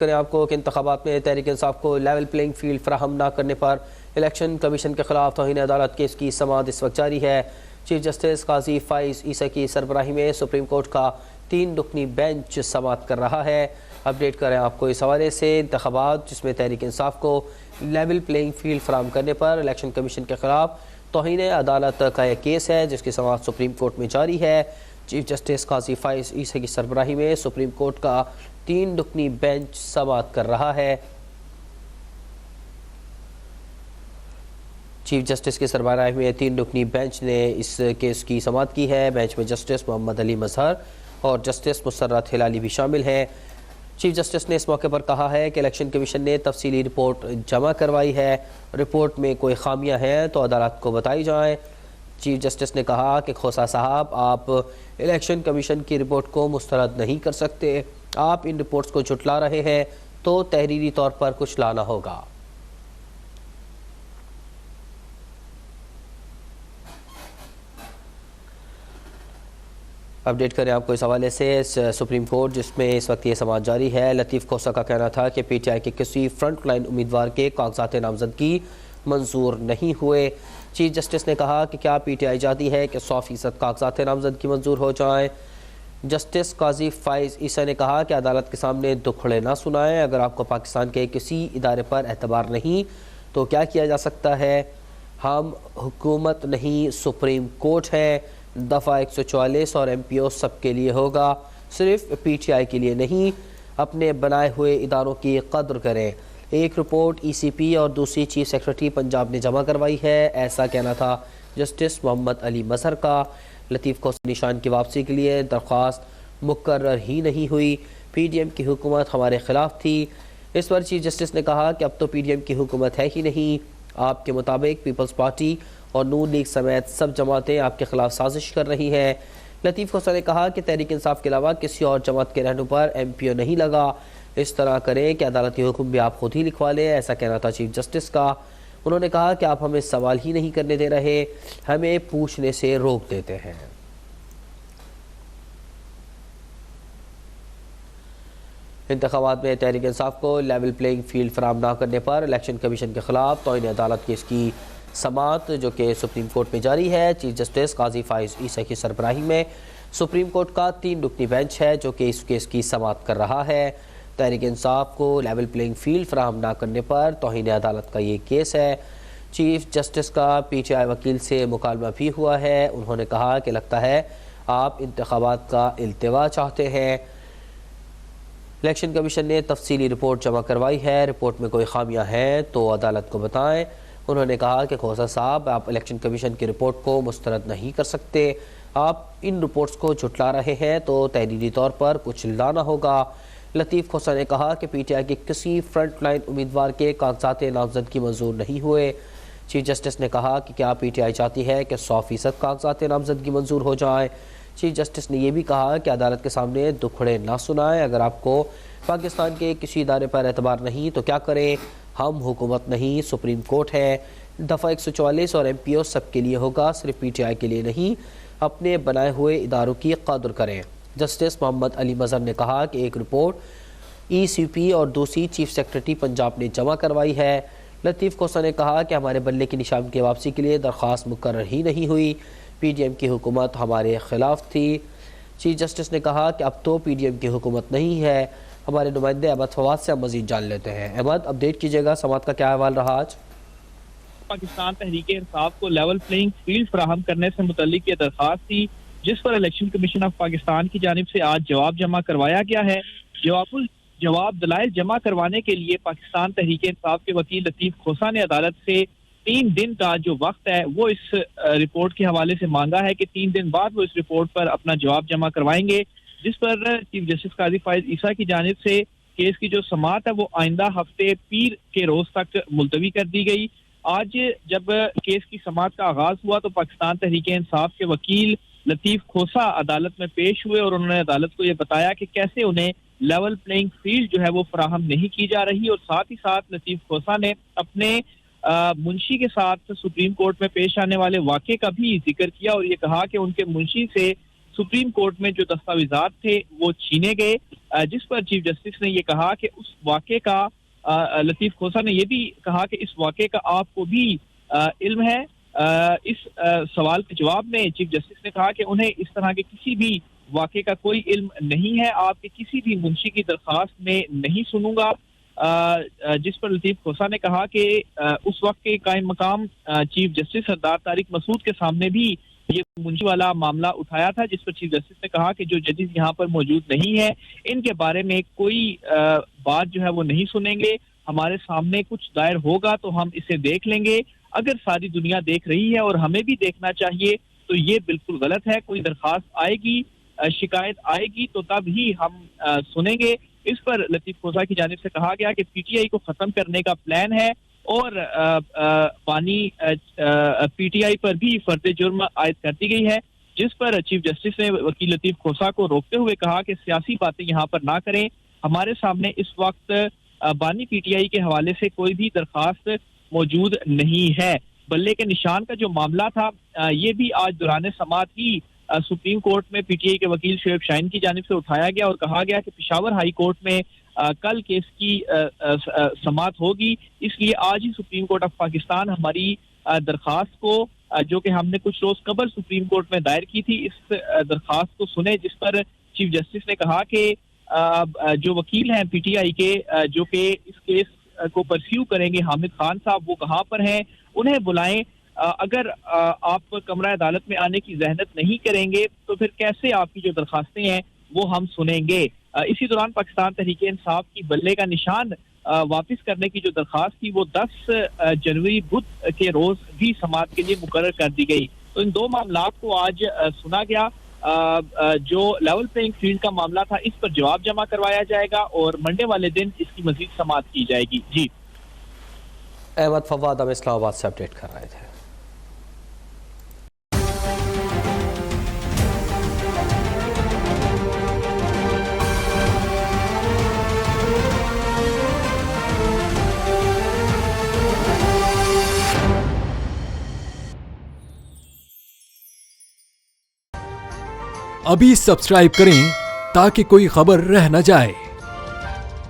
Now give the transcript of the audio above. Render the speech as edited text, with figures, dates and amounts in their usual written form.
करें आपको कि इंतखाबात में तहरीक इंसाफ को लेवल प्लेइंग फील्ड फराहम न करने पर इलेक्शन कमीशन के खिलाफ तौहीन अदालत केस की समाअत इस वक्त जारी है। चीफ जस्टिस काजी फाइज ईसा की सरबराही में सुप्रीम कोर्ट का 3 रुकनी बेंच समाअत कर रहा है। अपडेट करें आपको इस हवाले से इंतखाबात जिसमें तहरीक इंसाफ को लेवल प्लेइंग फील्ड फराहम करने पर इलेक्शन कमीशन के खिलाफ तौहीन अदालत का एक केस है जिसकी समाअत सुप्रीम कोर्ट में जारी है। चीफ जस्टिस काजी फाइज ईसा की सरबराही में सुप्रीम कोर्ट का 3 रुकनी बेंच समाअत कर रहा है। चीफ जस्टिस की सरबराही में 3 रुकनी बेंच ने इस केस की समाअत की है। बेंच में जस्टिस मोहम्मद अली मजहर और जस्टिस मुसर्रत हिलाली भी शामिल हैं। चीफ जस्टिस ने इस मौके पर कहा है कि इलेक्शन कमीशन ने तफसीली रिपोर्ट जमा करवाई है। रिपोर्ट में कोई खामियां हैं तो अदालत को बताई जाएं। चीफ जस्टिस ने कहा कि खोसा साहब, आप इलेक्शन कमीशन की रिपोर्ट को मुस्तरद नहीं कर सकते। आप इन रिपोर्ट्स को झुटला रहे हैं तो तहरीरी तौर पर कुछ लाना होगा। अपडेट करें आपको इस हवाले से सुप्रीम कोर्ट जिसमें इस वक्त ये समाअत जारी है। लतीफ़ खोसा का कहना था कि पीटीआई के किसी फ्रंट लाइन उम्मीदवार के कागजात नामजदगी मंजूर नहीं हुए। चीफ जस्टिस ने कहा कि क्या पीटीआई चाहती है कि 100% कागजात नामजदगी मंजूर हो जाएं। जस्टिस काजी फाइज ईसा ने कहा कि अदालत के सामने दुखड़े ना सुनाएं। अगर आपको पाकिस्तान के किसी इदारे पर एतबार नहीं तो क्या किया जा सकता है। हम हुकूमत नहीं सुप्रीम कोर्ट है। दफ़ा 144 और MPO सबके लिए होगा, सिर्फ पीटीआई के लिए नहीं। अपने बनाए हुए इदारों की कद्र करें। एक रिपोर्ट ECP और दूसरी चीफ सेक्रेटरी पंजाब ने जमा करवाई है, ऐसा कहना था जस्टिस मोहम्मद अली मजहर का। लतीफ़ को निशान की वापसी के लिए दरख्वास्त मुकर्रर ही नहीं हुई। PDM की हुकूमत हमारे खिलाफ थी। इस पर चीफ जस्टिस ने कहा कि अब तो PDM की हुकूमत है ही नहीं। आपके मुताबिक पीपल्स पार्टी और नून लीग समेत सब जमातें आपके खिलाफ साजिश कर रही हैं। लतीफ़ खोसा ने कहा कि तहरीक इंसाफ के अलावा किसी और जमात के रहने पर MPO नहीं लगा। इस तरह करें कि अदालती हुक्म भी आप खुद ही लिखवा लें, ऐसा कहना था चीफ जस्टिस का। उन्होंने कहा कि आप हमें सवाल ही नहीं करने दे रहे, हमें पूछने से रोक देते हैं। इंतखाबात में तहरीक इंसाफ को लेवल प्लेइंग फील्ड फराहम न करने पर इलेक्शन कमीशन के खिलाफ तौहीन अदालत केस की समाअत जो कि सुप्रीम कोर्ट में जारी है। चीफ जस्टिस काजी फाइज ईसा की सरबराही में सुप्रीम कोर्ट का 3 रुकनी बेंच है जो कि इस केस की समाअत कर रहा है। तहरीक इंसाफ को लेवल प्लेइंग फील्ड फराहम न करने पर तौहीन अदालत का ये केस है। चीफ जस्टिस का PTI वकील से मुकालमा भी हुआ है। उन्होंने कहा कि लगता है आप इंतखाबात का इल्तिवा चाहते हैं। इलेक्शन कमीशन ने तफसीली रिपोर्ट जमा करवाई है। रिपोर्ट में कोई खामियां हैं तो अदालत को बताएं। उन्होंने कहा कि खोसा साहब, आप इलेक्शन कमीशन की रिपोर्ट को मुस्तरद नहीं कर सकते। आप इन रिपोर्ट्स को झुटला रहे हैं तो तहरीरी तौर पर कुछ लाना होगा। लतीफ़ खोसा ने कहा कि PTI के किसी फ्रंट लाइन उम्मीदवार के कागजात नामजदगी मंजूर नहीं हुए। चीफ जस्टिस ने कहा कि क्या PTI चाहती है कि 100% कागजात नामजदगी मंजूर हो जाए। चीफ जस्टिस ने यह भी कहा कि अदालत के सामने दुखड़े ना सुनाएं। अगर आपको पाकिस्तान के किसी इदारे पर एतबार नहीं तो क्या करें। हम हुकूमत नहीं सुप्रीम कोर्ट है। दफ़ा 144 और MPO सबके लिए होगा, सिर्फ PTI के लिए नहीं। अपने बनाए हुए इदारों की कद्र करें। जस्टिस मोहम्मद अली मजहर ने कहा कि एक रिपोर्ट ECP और दूसरी चीफ सेक्रेटरी पंजाब ने जमा करवाई है। लतीफ़ खोसा ने कहा कि हमारे बल्ले की निशान की वापसी के लिए दरख्वास्त मुकर्रर ही नहीं हुई। PDM की हुकूमत हमारे खिलाफ थी। चीफ जस्टिस ने कहा कि अब तो PDM की हुकूमत नहीं है। हमारे नुमाइंदे अहमद फवाद से हम मजीद जान लेते हैं। अहमद, अपडेट कीजिएगा, समाअत का क्या अहवाल रहा आज। पाकिस्तान तहरीक इंसाफ को लेवल प्लेइंग फील्ड फराहम करने से मुतल्लिक ये दरख्वास्त थी जिस पर इलेक्शन कमीशन ऑफ पाकिस्तान की जानिब से आज जवाब जमा करवाया गया है। जवाब दलाइल जमा करवाने के लिए पाकिस्तान तहरीक इंसाफ के वकील लतीफ़ खोसा ने अदालत से 3 दिन का जो वक्त है वो इस रिपोर्ट के हवाले से मांगा है कि 3 दिन बाद वो इस रिपोर्ट पर अपना जवाब जमा करवाएंगे, जिस पर चीफ जस्टिस काजी फाइज ईसा की जानिब से केस की जो समाअत है वो आइंदा हफ्ते पीर के रोज तक मुलतवी कर दी गई। आज जब केस की समाअत का आगाज हुआ तो पाकिस्तान तहरीक इंसाफ के वकील लतीफ़ खोसा अदालत में पेश हुए और उन्होंने अदालत को ये बताया कि कैसे उन्हें लेवल प्लेइंग फील्ड जो है वो फराहम नहीं की जा रही। और साथ ही साथ लतीफ़ खोसा ने अपने मुंशी के साथ सुप्रीम कोर्ट में पेश आने वाले वाक़े का भी जिक्र किया और ये कहा कि उनके मुंशी से सुप्रीम कोर्ट में जो दस्तावेजात थे वो छीने गए, जिस पर चीफ जस्टिस ने ये कहा कि उस वाक़े का, लतीफ़ खोसा ने ये भी कहा कि इस वाक़े का आपको भी इल्म है। इस सवाल के जवाब में चीफ जस्टिस ने कहा कि उन्हें इस तरह के किसी भी वाक़े का कोई इल्म नहीं है, आपके किसी भी मुंशी की दरख्वास्त में नहीं सुनूंगा। जिस पर लतीफ़ खोसा ने कहा कि उस वक्त के कायम मकाम चीफ जस्टिस सरदार तारिक मसूद के सामने भी ये मुंशी वाला मामला उठाया था, जिस पर चीफ जस्टिस ने कहा कि जो जजेस यहाँ पर मौजूद नहीं है इनके बारे में कोई बात जो है वो नहीं सुनेंगे, हमारे सामने कुछ दायर होगा तो हम इसे देख लेंगे। अगर सारी दुनिया देख रही है और हमें भी देखना चाहिए तो ये बिल्कुल गलत है। कोई दरखास्त आएगी, शिकायत आएगी तो तब ही हम सुनेंगे। इस पर लतीफ़ खोसा की जानिब से कहा गया कि पीटीआई को खत्म करने का प्लान है और पानी पीटीआई पर भी फर्द जुर्म आयद कर दी गई है, जिस पर चीफ जस्टिस ने वकील लतीफ़ खोसा को रोकते हुए कहा कि सियासी बातें यहाँ पर ना करें, हमारे सामने इस वक्त बानी पीटीआई के हवाले से कोई भी दरखास्त मौजूद नहीं है। बल्ले के निशान का जो मामला था ये भी आज दौरान समाअत ही सुप्रीम कोर्ट में पीटीआई के वकील शोएब शाहीन की जानिब से उठाया गया और कहा गया कि पेशावर हाई कोर्ट में कल केस की समाअत होगी, इसलिए आज ही सुप्रीम कोर्ट ऑफ पाकिस्तान हमारी दरखास्त को, जो कि हमने कुछ रोज कबल सुप्रीम कोर्ट में दायर की थी, इस दरखास्त को सुने, जिस पर चीफ जस्टिस ने कहा कि जो वकील हैं पीटीआई के जो कि इस केस को परस्यू करेंगे, हामिद खान साहब, वो कहाँ पर हैं, उन्हें बुलाएं। अगर आप कमरा अदालत में आने की जहनत नहीं करेंगे तो फिर कैसे आपकी जो दरखास्तें हैं वो हम सुनेंगे। इसी दौरान पाकिस्तान तहरीक इंसाफ की बल्ले का निशान वापस करने की जो दरखास्त थी वो 10 जनवरी बुध के रोज भी समाअत के लिए मुकर्रर कर दी गई। तो इन दो मामलात को आज सुना गया। जो लेवल प्लेइंग फील्ड का मामला था इस पर जवाब जमा करवाया जाएगा और मंडे वाले दिन इसकी मजीद समाअत की जाएगी। जी अहमद फवाद हम इस्लामाबाद से अपडेट कर रहे थे। अभी सब्सक्राइब करें ताकि कोई खबर रह न जाए।